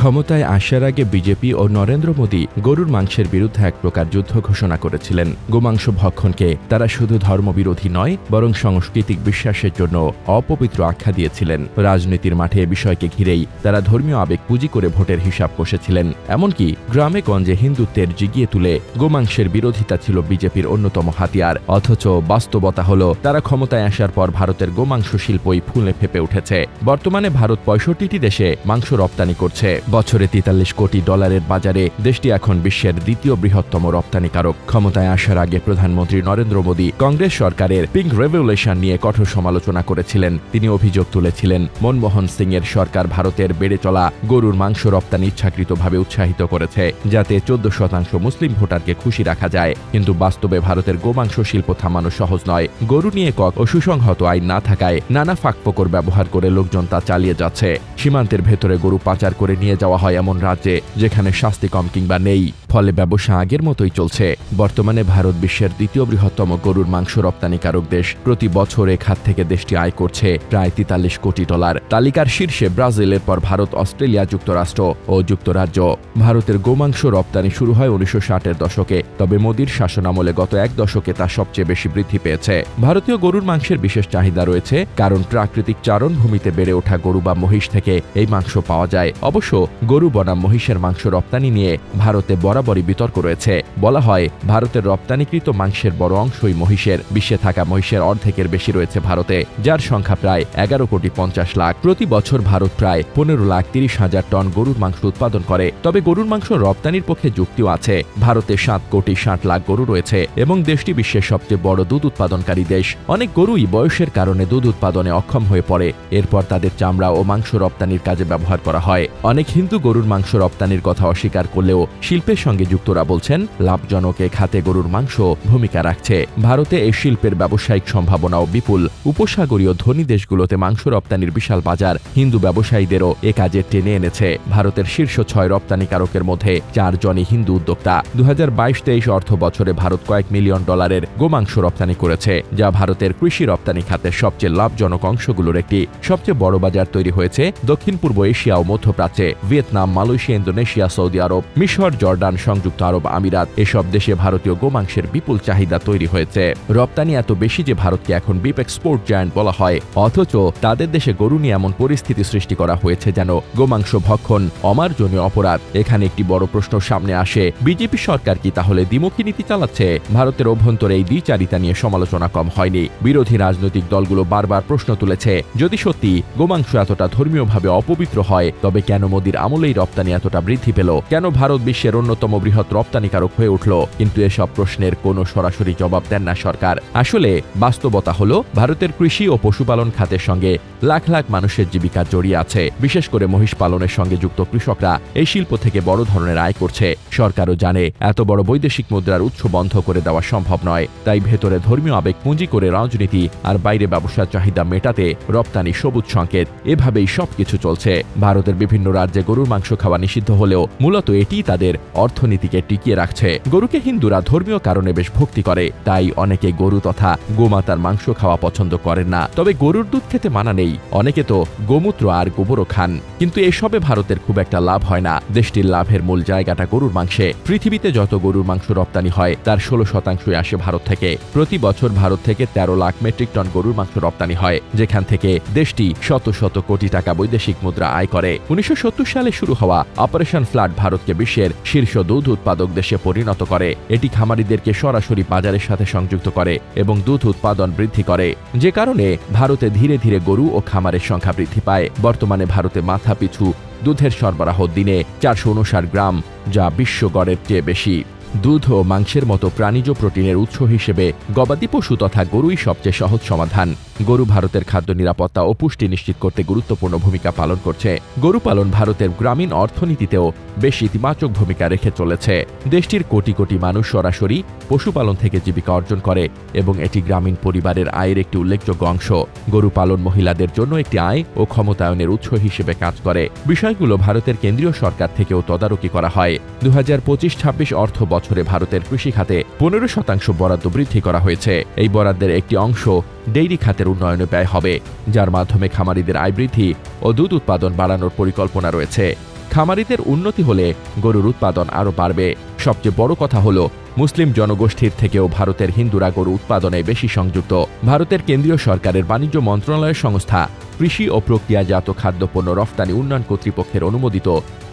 ক্ষমতায় আসার আগে বিজেপি ও নরেন্দ্র মোদী গরুর মাংসের বিরুদ্ধে এক প্রকার যুদ্ধ ঘোষণা করেছিলেন। গোমাংস ভক্ষণকে তারা শুধু ধর্মবিরোধী নয়, বরং সাংস্কৃতিক বিশ্বাসের জন্য অপবিত্র আখ্যা দিয়েছিলেন। রাজনীতির মাঠে এ বিষয়কে ঘিরেই তারা ধর্মীয় আবেগ পুঁজি করে ভোটের হিসাব কষেছিলেন। এমনকি গ্রামে গঞ্জে হিন্দুত্বের জিগিয়ে তুলে গোমাংসের বিরোধিতা ছিল বিজেপির অন্যতম হাতিয়ার। অথচ বাস্তবতা হল, তারা ক্ষমতায় আসার পর ভারতের গোমাংস শিল্পই ফুলে ফেপে উঠেছে। বর্তমানে ভারত ৬৫টি দেশে মাংস রপ্তানি করছে। বছরে ৪৩ কোটি ডলারের বাজারে দেশটি এখন বিশ্বের দ্বিতীয় বৃহত্তম রপ্তানিকারক। ক্ষমতায় আসার আগে প্রধানমন্ত্রী নরেন্দ্র মোদী কংগ্রেস সরকারের পিঙ্ক রেভলিউশন নিয়ে কঠোর সমালোচনা করেছিলেন। তিনি অভিযোগ তুলেছিলেন, মনমোহন সিং এর সরকার ভারতের বেড়ে চলা গরুর মাংস রপ্তানি ইচ্ছাকৃতভাবে উৎসাহিত করেছে, যাতে ১৪% মুসলিম ভোটারকে খুশি রাখা যায়। কিন্তু বাস্তবে ভারতের গোমাংস শিল্প থামানো সহজ নয়। গরু নিয়ে কক ও সুসংহত আইন না থাকায় নানা ফাঁকফোকর ব্যবহার করে লোকজন তা চালিয়ে যাচ্ছে। সীমান্তের ভেতরে গরু পাচার করে নিয়ে যাওয়া হয় এমন রাজ্যে যেখানে শাস্তি কম কিংবা নেই। ফলে ব্যবসা আগের মতোই চলছে। বর্তমানে ভারত বিশ্বের দ্বিতীয় বৃহত্তম গরুর মাংস রপ্তানিকারক দেশ। প্রতি বছর এ খাত থেকে দেশটি আয় করছে প্রায় ৪৩ কোটি ডলার। তালিকার শীর্ষে ব্রাজিলের পর ভারত, অস্ট্রেলিয়া, যুক্তরাষ্ট্র ও যুক্তরাজ্য। ভারতের গোমাংস রপ্তানি শুরু হয় ১৯৬০-এর দশকে, তবে মোদির শাসনামলে গত এক দশকে তা সবচেয়ে বেশি বৃদ্ধি পেয়েছে। ভারতীয় গরুর মাংসের বিশেষ চাহিদা রয়েছে, কারণ প্রাকৃতিক চারণভূমিতে বেড়ে ওঠা গরু বা মহিষ থেকে এই মাংস পাওয়া যায়। অবশ্য গরু বনাম মহিষের মাংস রপ্তানি নিয়ে ভারতে বরাবরই বিতর্ক রয়েছে। বলা হয়, ভারতের রপ্তানিকৃত মাংসের বড় অংশই মহিষের। বিশ্বে থাকা মহিষের অর্ধেকের বেশি রয়েছে ভারতে, যার সংখ্যা প্রায় ১১,৫০,০০,০০০। প্রতি বছর ভারত প্রায় ১৫,৩০,০০০ টন গরুর মাংস উৎপাদন করে। তবে গরুর মাংস রপ্তানির পক্ষে যুক্তিও আছে। ভারতে ৭,৬০,০০,০০০ গরু রয়েছে এবং দেশটি বিশ্বের সবচেয়ে বড় দুধ উৎপাদনকারী দেশ। অনেক গরুই বয়সের কারণে দুধ উৎপাদনে অক্ষম হয়ে পড়ে। এরপর তাদের চামড়া ও মাংস রপ্তানির কাজে ব্যবহার করা হয়। অনেক হিন্দু গরুর মাংস রপ্তানির কথা অস্বীকার করলেও শিল্পের সঙ্গে যুক্তরা বলছেন, লাভজনক এ খাতে গরুর মাংস ভূমিকা রাখছে। ভারতে এই শিল্পের ব্যবসায়িক সম্ভাবনাও বিপুল। উপসাগরীয় ধনী দেশগুলোতে মাংস রপ্তানির বিশাল বাজার হিন্দু ব্যবসায়ীদেরও এ কাজে টেনে এনেছে। ভারতের শীর্ষ ৬ রপ্তানিকারকের মধ্যে ৪ জনই হিন্দু উদ্যোক্তা। ২০২২-২৩ অর্থ বছরে ভারত কয়েক মিলিয়ন ডলারের গোমাংস রপ্তানি করেছে, যা ভারতের কৃষি রপ্তানি খাতের সবচেয়ে লাভজনক অংশগুলোর একটি। সবচেয়ে বড় বাজার তৈরি হয়েছে দক্ষিণ পূর্ব এশিয়া ও মধ্যপ্রাচ্যে। ভিয়েতনাম, মালয়েশিয়া, ইন্দোনেশিয়া, সৌদি আরব, মিশর, জর্ডান, সংযুক্ত আরব আমিরাত, এসব দেশে ভারতীয় গোমাংসের বিপুল চাহিদা তৈরি হয়েছে। রপ্তানি এত বেশি যে ভারতকে এখন বিপ এক্সপোর্ট জায়ান্ট বলা হয়। অথচ তাদের দেশে গরু নিয়ে এমন পরিস্থিতি সৃষ্টি করা হয়েছে যেন গোমাংস ভক্ষণ অমার্জনীয় অপরাধ। এখানে একটি বড় প্রশ্ন সামনে আসে, বিজেপি সরকার কি তাহলে দ্বিমুখী নীতি চালাচ্ছে? ভারতের অভ্যন্তরে এই দ্বিচারিতা নিয়ে সমালোচনা কম হয়নি। বিরোধী রাজনৈতিক দলগুলো বারবার প্রশ্ন তুলেছে, যদি সত্যি গোমাংস এতটা ধর্মীয়ভাবে অপবিত্র হয়, তবে কেন মোদির আমলেই রপ্তানি এতটা বৃদ্ধি পেল? কেন ভারত বিশ্বের অন্যতম বৃহৎ রপ্তানিকারক হয়ে উঠল? কিন্তু এসব প্রশ্নের কোনো সরাসরি জবাব দেন না সরকার। আসলে বাস্তবতা হলো, ভারতের কৃষি ও পশুপালন খাতের সঙ্গে লাখ লাখ মানুষের জীবিকা জড়িয়ে আছে। বিশেষ করে মহিষ পালনের সঙ্গে যুক্ত কৃষকরা এই শিল্প থেকে বড় ধরনের আয় করছে। সরকারও জানে এত বড় বৈদেশিক মুদ্রার উৎস বন্ধ করে দেওয়া সম্ভব নয়। তাই ভেতরে ধর্মীয় আবেগ পুঁজি করে রাজনীতি আর বাইরে ব্যবসার চাহিদা মেটাতে রপ্তানি সবুজ সংকেত। এভাবেই সবকিছু চলছে। ভারতের বিভিন্ন রাজ্যে গরুর মাংস খাওয়া নিষিদ্ধ হলেও মূলত এটিই তাদের অর্থনীতিকে টিকিয়ে রাখছে। গরুকে হিন্দুরা ধর্মীয় কারণে বেশ ভক্তি করে, তাই অনেকে গরু তথা গোমাতার মাংস খাওয়া পছন্দ করেন না। তবে গরুর দুধ খেতে মানা নেই। অনেকে তো গোমূত্র আর গোবরও খান। কিন্তু এসবে ভারতের খুব একটা লাভ হয় না। দেশটির লাভের মূল জায়গাটা গরুর মাংসে। পৃথিবীতে যত গরুর মাংস রপ্তানি হয় তার ১৬% আসে ভারত থেকে। প্রতি বছর ভারত থেকে ১৩ লাখ মেট্রিক টন গরুর মাংস রপ্তানি হয়, যেখান থেকে দেশটি শত শত কোটি টাকা বৈদেশিক মুদ্রা আয় করে। ১৯৭০ সালে শুরু হওয়া অপারেশন ফ্লাড ভারতকে বিশ্বের শীর্ষ দুধ উৎপাদক দেশে পরিণত করে। এটি খামারিদেরকে সরাসরি বাজারের সাথে সংযুক্ত করে এবং দুধ উৎপাদন বৃদ্ধি করে, যে কারণে ভারতে ধীরে ধীরে গরু ও খামারের সংখ্যা বৃদ্ধি পায়। বর্তমানে ভারতে মাথা পিছু দুধের সরবরাহ দিনে ৪৫৯ গ্রাম, যা বিশ্ব গড়ের চেয়ে বেশি। দুধ ও মাংসের মতো প্রাণীজ প্রোটিনের উৎস হিসেবে গবাদি পশু তথা গরুই সবচেয়ে সহজ সমাধান। গরু ভারতের খাদ্য নিরাপত্তা ও পুষ্টি নিশ্চিত করতে গুরুত্বপূর্ণ ভূমিকা পালন করছে। গরু পালন ভারতের গ্রামীণ অর্থনীতিতেও বেশ ইতিবাচক ভূমিকা রেখে চলেছে। দেশটির কোটি কোটি মানুষ সরাসরি পশুপালন থেকে জীবিকা অর্জন করে এবং এটি গ্রামীণ পরিবারের আয়ের একটি উল্লেখযোগ্য অংশ। গরু পালন মহিলাদের জন্য একটি আয় ও ক্ষমতায়নের উৎস হিসেবে কাজ করে। বিষয়গুলো ভারতের কেন্দ্রীয় সরকার থেকেও তদারকি করা হয়। ২০২৫-২৬ অর্থ বছরে ভারতের কৃষি খাতে ১৫% বরাদ্দ বৃদ্ধি করা হয়েছে। এই বরাদ্দের একটি অংশ ডেইরি খাতের উন্নয়নে ব্যয় হবে, যার মাধ্যমে খামারিদের আয় বৃদ্ধি ও দুধ উৎপাদন বাড়ানোর পরিকল্পনা রয়েছে। খামারিদের উন্নতি হলে গরুর উৎপাদন আরও বাড়বে। সবচেয়ে বড় কথা হলো মুসলিম জনগোষ্ঠীর থেকেও ভারতের হিন্দুরা গরু উৎপাদনে বেশি সংযুক্ত। ভারতের কেন্দ্রীয় সরকারের বাণিজ্য মন্ত্রণালয়ের সংস্থা কৃষি ও প্রক্রিয়াজাত খাদ্যপণ্য রফতানি উন্নয়ন কর্তৃপক্ষের অনুমোদিত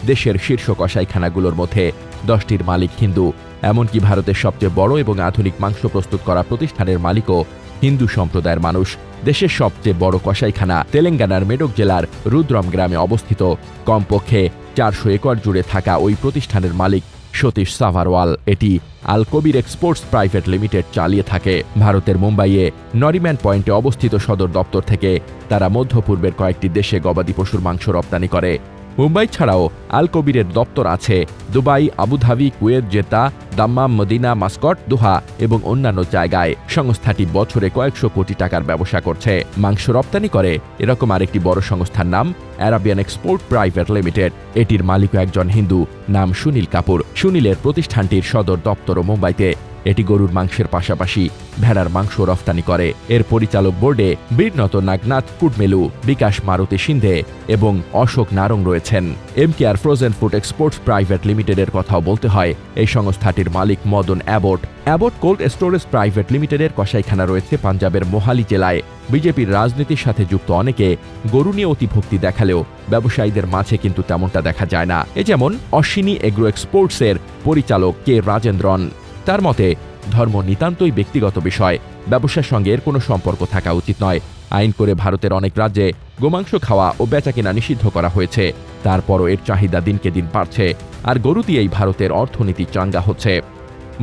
দেশের শীর্ষ কসাইখানাগুলোর মধ্যে 10টির মালিক হিন্দু। এমনকি ভারতের সবচেয়ে বড় এবং আধুনিক মাংস প্রস্তুত করা প্রতিষ্ঠানের মালিকও হিন্দু সম্প্রদায়ের মানুষ। দেশের সবচেয়ে বড় কসাইখানা তেলেঙ্গানার মেডক জেলার রুদ্রম গ্রামে অবস্থিত। কমপক্ষে 400 একর জুড়ে থাকা ওই প্রতিষ্ঠানের মালিক সতীশ সাভারওয়াল এটি আল কবির এক্সপোর্টস প্রাইভেট লিমিটেড চালিয়ে থাকে। ভারতের মুম্বাইয়ে নরিম্যান পয়েন্টে অবস্থিত সদর দপ্তর থেকে তারা মধ্যপূর্বের কয়েকটি দেশে গবাদি পশুর মাংস রপ্তানি করে। মুম্বাই ছাড়াও আল কবিরের দপ্তর আছে Dubai, Abu Dhabi, Kuwait, Jeddah, Dammam, Medina, Muscat, Doha এবং অন্যান্য জায়গায়। সংস্থাটি বছরে কয়েকশো কোটি টাকার ব্যবসা করছে। মাংস রপ্তানি করে এরকম আরেকটি বড় সংস্থার নাম আরাবিয়ান এক্সপোর্ট প্রাইভেট লিমিটেড। এটির মালিকও একজন হিন্দু, নাম সুনীল কাপুর। সুনীলের প্রতিষ্ঠানটির সদর দপ্তরও মুম্বাইতে। এটি গরুর মাংসের পাশাপাশি ভেড়ার মাংস রফতানি করে। এর পরিচালক বোর্ডে বীরনত নাগনাথ কুডমেলু, বিকাশ মারুতি সিন্ধে এবং অশোক নারং রয়েছেন। MKR frozen food exports private লিমিটেডের কথাও বলতে হয়। এই সংস্থাটির মালিক Madan Abbott. Abbott cold storage private লিমিটেডের কসাইখানা রয়েছে পাঞ্জাবের মোহালি জেলায়। বিজেপির রাজনীতির সাথে যুক্ত অনেকে গরু নিয়ে অতিভক্তি দেখালেও ব্যবসায়ীদের মাঝে কিন্তু তেমনটা দেখা যায় না। এ যেমন অশ্বিনী এগ্রো এক্সপোর্টসের পরিচালক কে রাজেন্দ্রন। তার মতে ধর্ম নিতান্তই ব্যক্তিগত বিষয়, ব্যবসার সঙ্গে এর কোনো সম্পর্ক থাকা উচিত নয়। আইন করে ভারতের অনেক রাজ্যে গোমাংস খাওয়া ও বেচাকেনা নিষিদ্ধ করা হয়েছে। তারপরও এর চাহিদা দিনকে দিন বাড়ছে, আর গরু দিয়েই ভারতের অর্থনীতি চাঙ্গা হচ্ছে।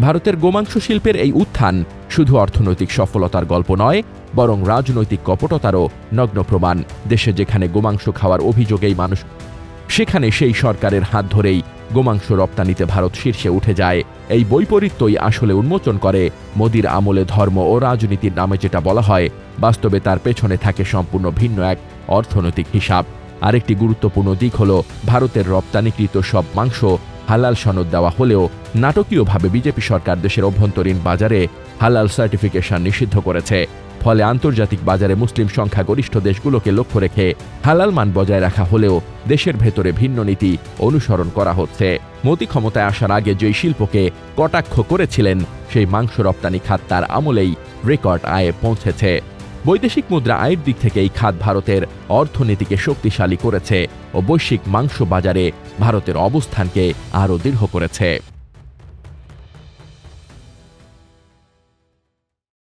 ভারতের গোমাংস শিল্পের এই উত্থান শুধু অর্থনৈতিক সফলতার গল্প নয়, বরং রাজনৈতিক কপটতারও নগ্ন প্রমাণ। দেশে যেখানে গোমাংস খাওয়ার অভিযোগেই মানুষ, সেখানে সেই সরকারের হাত ধরেই গোমাংস রপ্তানিতে ভারত শীর্ষে উঠে যায়। এই বৈপরীত্যই আসলে উন্মোচন করে মোদির আমলে ধর্ম ও রাজনীতির নামে যেটা বলা হয়, বাস্তবে তার পেছনে থাকে সম্পূর্ণ ভিন্ন এক অর্থনৈতিক হিসাব। আরেকটি গুরুত্বপূর্ণ দিক হল ভারতের রপ্তানিকৃত সব মাংস হালাল সনদ দেওয়া হলেও নাটকীয়ভাবে বিজেপি সরকার দেশের অভ্যন্তরীণ বাজারে হালাল সার্টিফিকেশন নিষিদ্ধ করেছে। ফলে আন্তর্জাতিক বাজারে মুসলিম সংখ্যাগরিষ্ঠ দেশগুলোকে লক্ষ্য রেখে হালাল মান বজায় রাখা হলেও দেশের ভেতরে ভিন্ন নীতি অনুসরণ করা হচ্ছে। মোদি ক্ষমতায় আসার আগে যেই শিল্পকে কটাক্ষ করেছিলেন, সেই মাংস রপ্তানি খাত তার আমলেই রেকর্ড আয়ে পৌঁছেছে। বৈদেশিক মুদ্রা আয়ের দিক থেকে এই খাত ভারতের অর্থনীতিকে শক্তিশালী করেছে ও বৈশ্বিক মাংস বাজারে ভারতের অবস্থানকে আরও দৃঢ় করেছে।